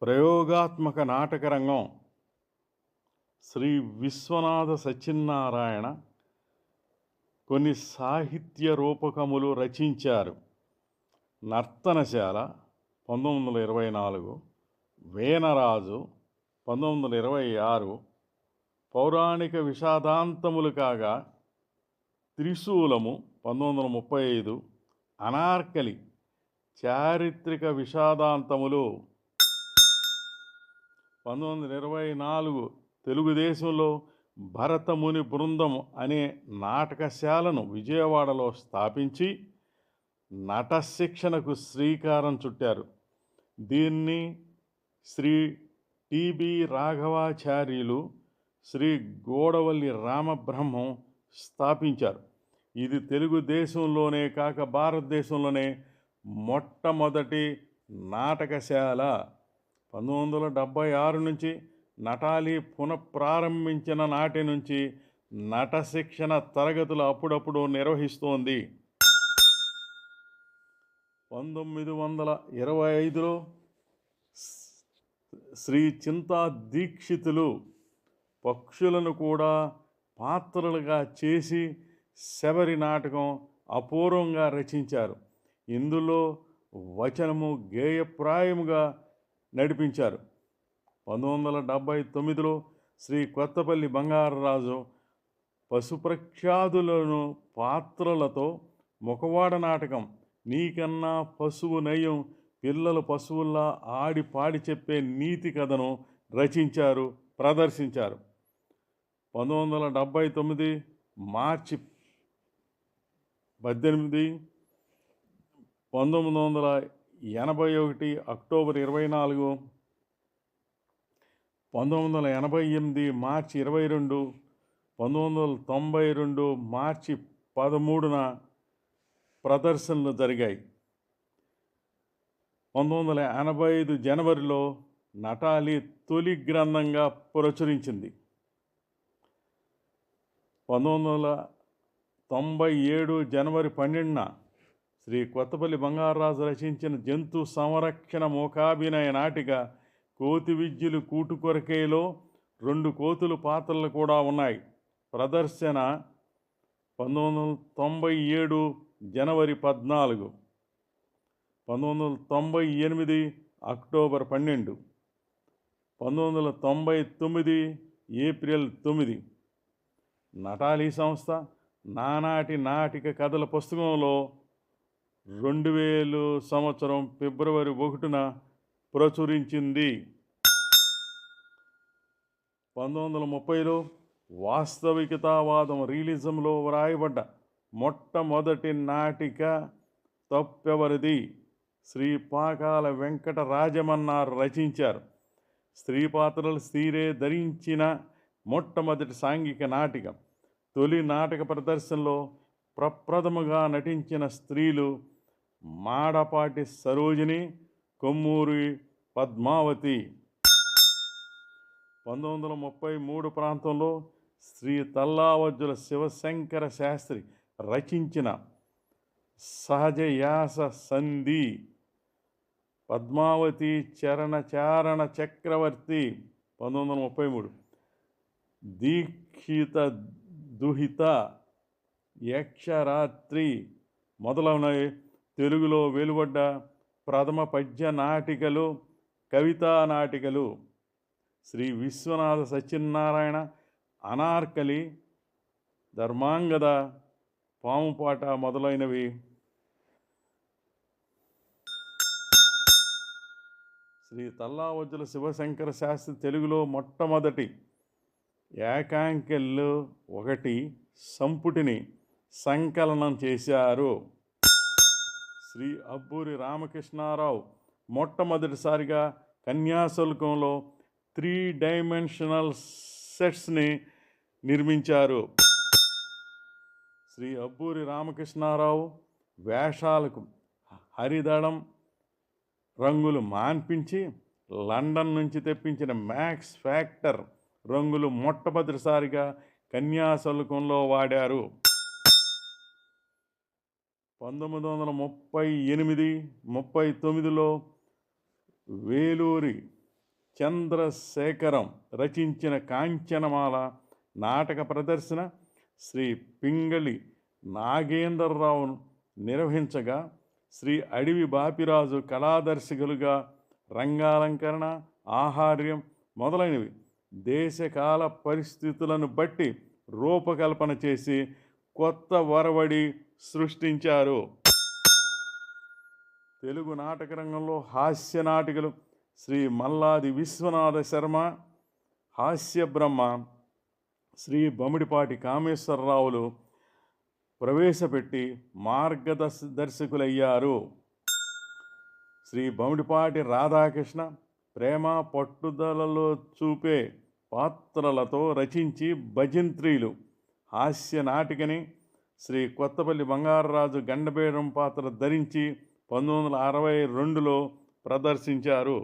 ప్రయోగాత్మక నాటకరంగం శ్రీ విశ్వనాథ సత్యనారాయణ కొన్ని సాహిత్య రూపకములు రచించారు. నర్తనశాల 1924, వేనరాజు 1926, పౌరాణిక విషాదాంతములు కాగా త్రిశూలము 1935, అనార్కలి చారిత్రక విషాదాంతములు 1924 తెలుగుదేశంలో భరతముని బృందం అనే నాటకశాలను విజయవాడలో స్థాపించి నట శిక్షణకు శ్రీకారం చుట్టారు. దీన్ని శ్రీ టిబి రాఘవాచార్యులు, శ్రీ గోడవల్లి రామబ్రహ్మం స్థాపించారు. ఇది తెలుగుదేశంలోనే కాక భారతదేశంలోనే మొట్టమొదటి నాటకశాల. 1976 నుంచి నటాలి పునఃప్రారంభించిన నాటి నుంచి నట శిక్షణ తరగతులు అప్పుడప్పుడు నిర్వహిస్తోంది. 1925లో శ్రీ చింతా దీక్షితులు పక్షులను కూడా పాత్రలుగా చేసి శబరి నాటకం అపూర్వంగా రచించారు. ఇందులో వచనము గేయప్రాయముగా నడిపించారు. 1979లో శ్రీ కొత్తపల్లి బంగారరాజు పశుప్రఖ్యాతులను పాత్రలతో ముఖవాడ నాటకం నీకన్నా పశువు నయం, పిల్లలు పశువుల్లా ఆడి పాడి చెప్పే నీతి కథను రచించారు, ప్రదర్శించారు. 1979 మార్చి 18, 1981 అక్టోబర్ 24, 1988 మార్చి 22, 1992 మార్చి 13న ప్రదర్శనలు జరిగాయి. 1985 జనవరిలో నటాలి తొలి గ్రంథంగా ప్రచురించింది. 1997 జనవరి 12న శ్రీ కొత్తపల్లి బంగారరాజు రచించిన జంతు సంరక్షణ మూకాభినయ నాటిక కోతి విద్యలు కూటు కొరకేలో 2 కోతులు పాత్రలు కూడా ఉన్నాయి. ప్రదర్శన 1997 జనవరి 14, 1998 అక్టోబర్ 12, 1999 ఏప్రిల్ 9. నటాలి సంస్థ నానాటి నాటిక కథల పుస్తకంలో 2000 ఫిబ్రవరి 1న ప్రచురించింది. 1930లో వాస్తవికతావాదం రియలిజంలో వ్రాయబడ్డ మొట్టమొదటి నాటిక తప్పెవరిది శ్రీ పాకాల వెంకట రాజమన్నారు రచించారు. స్త్రీ పాత్రలు స్త్రీరే ధరించిన మొట్టమొదటి సాంఘిక నాటిక. తొలి నాటక ప్రదర్శనలో ప్రప్రథముగా నటించిన స్త్రీలు మాడపాటి సరోజిని, కొమ్మూరి పద్మావతి. 1933 ప్రాంతంలో శ్రీ తల్లావజ్జుల శివశంకర శాస్త్రి రచించిన సహజయాస సంధి, పద్మావతి చరణచారణ చక్రవర్తి 1933, దీక్షిత దుహిత, యక్షరాత్రి మొదలైనవి తెలుగులో వెలువడ్డ ప్రథమ పద్య నాటికలు, కవితా నాటికలు. శ్రీ విశ్వనాథ సత్యనారాయణ అనార్కలి, ధర్మాంగద, పాముపాట మొదలైనవి. శ్రీ తల్లావజ్జుల శివశంకర శాస్త్రి తెలుగులో మొట్టమొదటి ఏకాంకెళ్ళు 1 సంపుటిని సంకలనం చేశారు. శ్రీ అబ్బూరి రామకృష్ణారావు మొట్టమొదటిసారిగా కన్యాశుల్కంలో 3 డైమెన్షనల్ సెట్స్ని నిర్మించారు. శ్రీ అబ్బూరి రామకృష్ణారావు వేషాలకు హరిదళం రంగులు మాన్పించి లండన్ నుంచి తెప్పించిన మ్యాక్స్ ఫ్యాక్టర్ రంగులు మొట్టమొదటిసారిగా కన్యాశుల్కంలో వాడారు. 1938-39లో వేలూరి చంద్రశేఖరం రచించిన కాంచనమాల నాటక ప్రదర్శన శ్రీ పింగళి నాగేంద్రరావు నిర్వహించగా, శ్రీ అడివి బాపిరాజు కళాదర్శకులుగా రంగాలంకరణ, ఆహార్యం మొదలైనవి దేశకాల పరిస్థితులను బట్టి రూపకల్పన చేసి కొత్త వరవడి సృష్టించారు. తెలుగు నాటక రంగంలో హాస్య నాటికలు శ్రీ మల్లాది విశ్వనాథ శర్మ, హాస్య బ్రహ్మ శ్రీ బొమ్మిడిపాటి కామేశ్వరరావులు ప్రవేశపెట్టి మార్గదర్శకులయ్యారు. శ్రీ బొమ్మిడిపాటి రాధాకృష్ణ ప్రేమ పట్టుదలలో చూపే పాత్రలతో రచించి భజంత్రీలు హాస్య నాటికని శ్రీ కొత్తపల్లి బంగారరాజు గండబేడం పాత్ర ధరించి 1962లో ప్రదర్శించారు.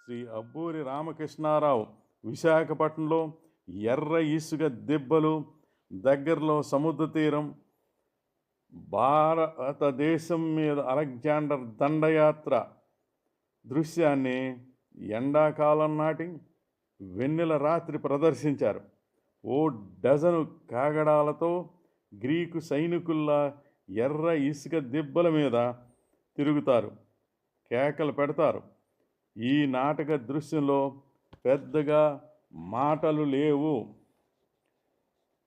శ్రీ అబ్బూరి రామకృష్ణారావు విశాఖపట్నంలో ఎర్ర ఇసుక దిబ్బలు దగ్గరలో సముద్ర తీరం, భారతదేశం మీద అలెగ్జాండర్ దండయాత్ర దృశ్యాన్ని ఎండాకాలం నాటి వెన్నెల రాత్రి ప్రదర్శించారు. ఓ డజను కాగడాలతో గ్రీకు సైనికుల్లా ఎర్ర ఇసుక దిబ్బల మీద తిరుగుతారు, కేకలు పెడతారు. ఈ నాటక దృశ్యంలో పెద్దగా మాటలు లేవు.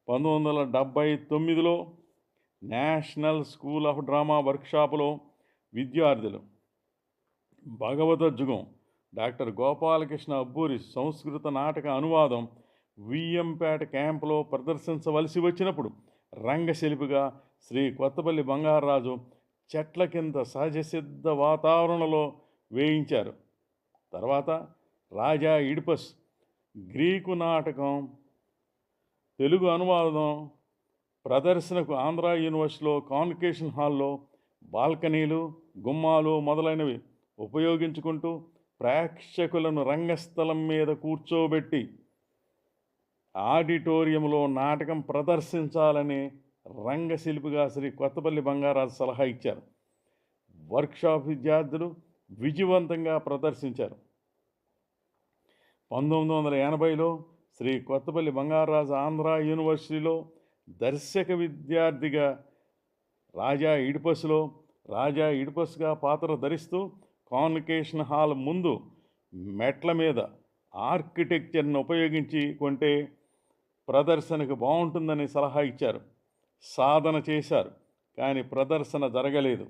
1979లో నేషనల్ స్కూల్ ఆఫ్ డ్రామా వర్క్షాపులో విద్యార్థులు భగవద్జుగం డాక్టర్ గోపాలకృష్ణ అబ్బూరి సంస్కృత నాటక అనువాదం వియ్యంపేట క్యాంపులో ప్రదర్శించవలసి వచ్చినప్పుడు రంగశిల్పిగా శ్రీ కొత్తపల్లి బంగారరాజు చెట్ల కింద సహజసిద్ధ వాతావరణంలో వేయించారు. తర్వాత రాజా ఇడిపస్ గ్రీకు నాటకం తెలుగు అనువాదం ప్రదర్శనకు ఆంధ్ర యూనివర్సిటీలో కాన్వకేషన్ హాల్లో బాల్కనీలు, గుమ్మాలు మొదలైనవి ఉపయోగించుకుంటూ ప్రేక్షకులను రంగస్థలం మీద కూర్చోబెట్టి ఆడిటోరియంలో నాటకం ప్రదర్శించాలని రంగశిల్పిగా శ్రీ కొత్తపల్లి బంగారాజు సలహా ఇచ్చారు. వర్క్షాప్ విద్యార్థులు విజయవంతంగా ప్రదర్శించారు. 1980లో శ్రీ కొత్తపల్లి బంగారాజు ఆంధ్ర యూనివర్సిటీలో దర్శక విద్యార్థిగా రాజా ఇడిపస్గా పాత్ర ధరిస్తూ కాన్వకేషన్ హాల్ ముందు మెట్ల మీద ఆర్కిటెక్చర్ను ఉపయోగించి కొంటే ప్రదర్శనకు బాగుంటుందని సలహా ఇచ్చారు. సాధన చేశారు, కానీ ప్రదర్శన జరగలేదు.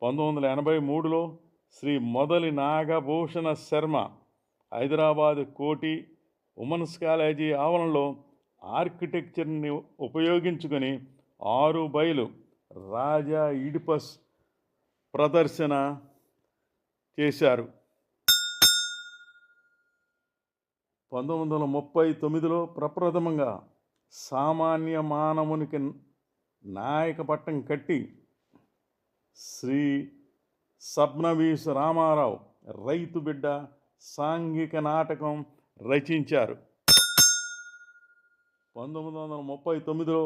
1983లో శ్రీ మొదలి నాగభూషణ శర్మ హైదరాబాద్ కోటి ఉమెన్స్ కాలేజీ ఆవరణలో ఆర్కిటెక్చర్ని ఉపయోగించుకొని 6 బయలు రాజా ఇడిపస్ ప్రదర్శన చేశారు. 1939లో ప్రప్రథమంగా సామాన్య మానవునికి నాయక పట్టం కట్టి శ్రీ సబ్నవీసు రామారావు రైతు బిడ్డ సాంఘిక నాటకం రచించారు. 1939లో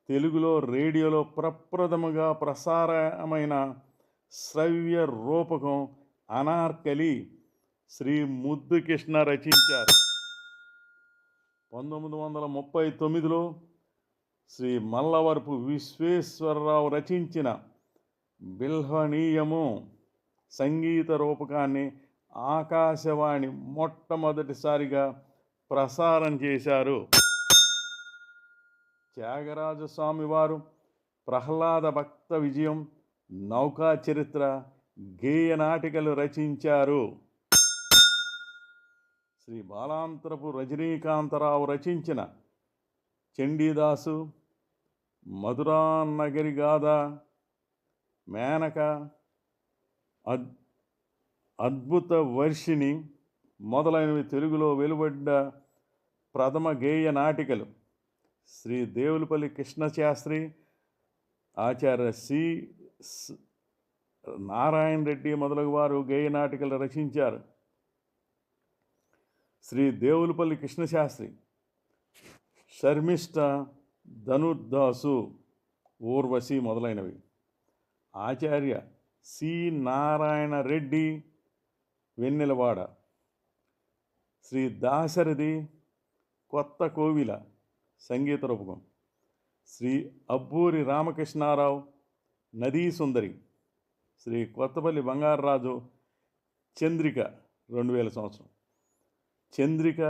తెలుగులో రేడియోలో ప్రప్రథమంగా ప్రసారమైన శ్రవ్య రూపకం అనార్కలి శ్రీ ముద్దుకృష్ణ రచించారు. 1939లో శ్రీ మల్లవరపు విశ్వేశ్వరరావు రచించిన బిల్హనీయము సంగీత రూపకాన్ని ఆకాశవాణి మొట్టమొదటిసారిగా ప్రసారం చేశారు. త్యాగరాజస్వామి వారు ప్రహ్లాద భక్త విజయం, నౌకా చరిత్ర గేయ నాటికలు రచించారు. శ్రీ బాలాంతరపు రజనీకాంతరావు రచించిన చండీదాసు, మధురానగరి గాథ, మేనక, అద్భుత వర్షిణి మొదలైనవి తెలుగులో వెలువడ్డ ప్రథమ గేయ నాటికలు. శ్రీ దేవులపల్లి కృష్ణశాస్త్రి, ఆచార్య సి నారాయణ రెడ్డి మొదలగు వారు గేయ నాటికలు రచించారు. శ్రీ దేవులపల్లి కృష్ణశాస్త్రి శర్మిష్ట, ధనుర్దాసు, ఊర్వశి మొదలైనవి. ఆచార్య సి నారాయణ రెడ్డి వెన్నెలవాడ. శ్రీ దాశరథి కొత్త కోవిల సంగీత రూపకం. శ్రీ అబ్బూరి రామకృష్ణారావు నదీ సుందరి. శ్రీ కొత్తపల్లి బంగారరాజు చంద్రిక 2000 సంవత్సరం. చంద్రిక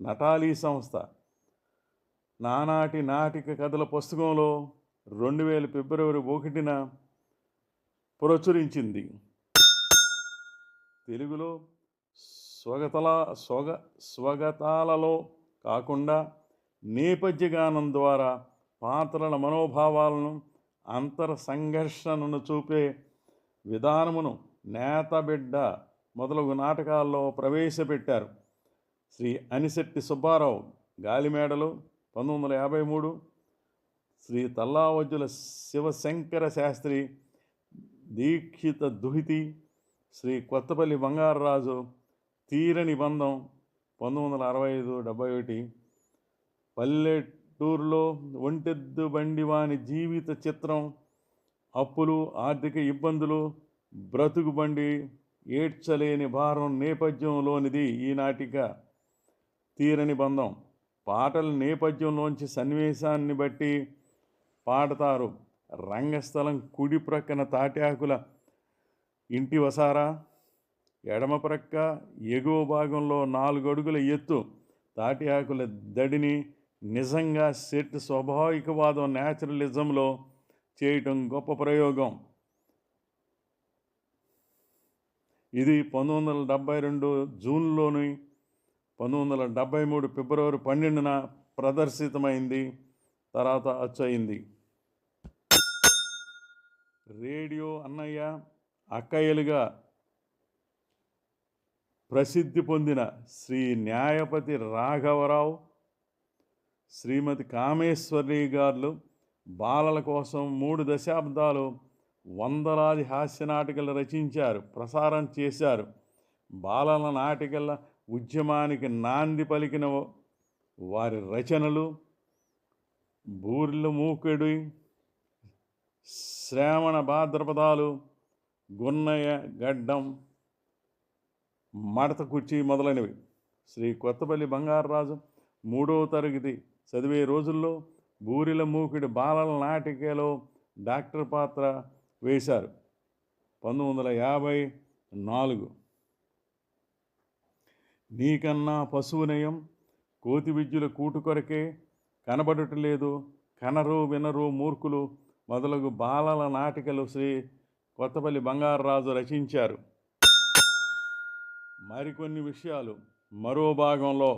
నటాలీ సంస్థ నానాటి నాటిక కథల పుస్తకంలో 2000 ఫిబ్రవరి 1న ప్రచురించింది. తెలుగులో స్వగతాలలో కాకుండా నేపథ్య గానం ద్వారా పాత్రల మనోభావాలను అంతర సంఘర్షణను చూపే విధానమును నేతబిడ్డ మొదలగు నాటకాల్లో ప్రవేశపెట్టారు. శ్రీ అనిశెట్టి సుబ్బారావు గాలిమేడలు 1953. శ్రీ తల్లావజ్జుల శివశంకర శాస్త్రి దీక్షిత దుహితి. శ్రీ కొత్తపల్లి బంగారరాజు తీరని బంధం 1965-71. పల్లెటూరులో ఒంటెద్దు బండివాని జీవిత చిత్రం. అప్పులు, ఆర్థిక ఇబ్బందులు, బ్రతుకు బండి, ఏడ్చలేని భారం నేపథ్యంలోనిది ఈ నాటిక తీరని బంధం. పాటల నేపథ్యంలోంచి సన్నివేశాన్ని బట్టి పాడతారు. రంగస్థలం కుడి ప్రక్కన తాటాకుల ఇంటి వసారా, ఎడమ ప్రక్క ఎగువ భాగంలో 4 అడుగుల ఎత్తు తాటి ఆకుల దడిని నిజంగా సెట్ స్వాభావికవాదం న్యాచురలిజంలో చేయటం గొప్ప ప్రయోగం. ఇది 1972 జూన్లోని 1973 ఫిబ్రవరి 12న ప్రదర్శితమైంది. తర్వాత అచ్చయింది. రేడియో అన్నయ్య, అక్కయ్యలుగా ప్రసిద్ధి పొందిన శ్రీ న్యాయపతి రాఘవరావు, శ్రీమతి కామేశ్వరి గారు బాలల కోసం 3 దశాబ్దాలు వందలాది హాస్య నాటికలు రచించారు, ప్రసారం చేశారు. బాలల నాటికల ఉద్యమానికి నాంది పలికిన వారి రచనలు బూర్ల మూకెడి, శ్రావణ భాద్రపదాలు, గున్నయ్య గడ్డం, మడత కుర్చీ మొదలైనవి. శ్రీ కొత్తపల్లి బంగారరాజు 3వ తరగతి చదివే రోజుల్లో బూరిల మూకిడి బాలల నాటికలో డాక్టర్ పాత్ర వేశారు. 1954. నీకన్నా పశువునయం, కోతి విద్యుల కూటు కొరకే, కనబడటలేదు, కనరు వినరు మూర్ఖులు మొదలగు బాలల నాటికలు శ్రీ కొత్తపల్లి బంగారరాజు రచించారు. మరికొన్ని విషయాలు మరో భాగంలో.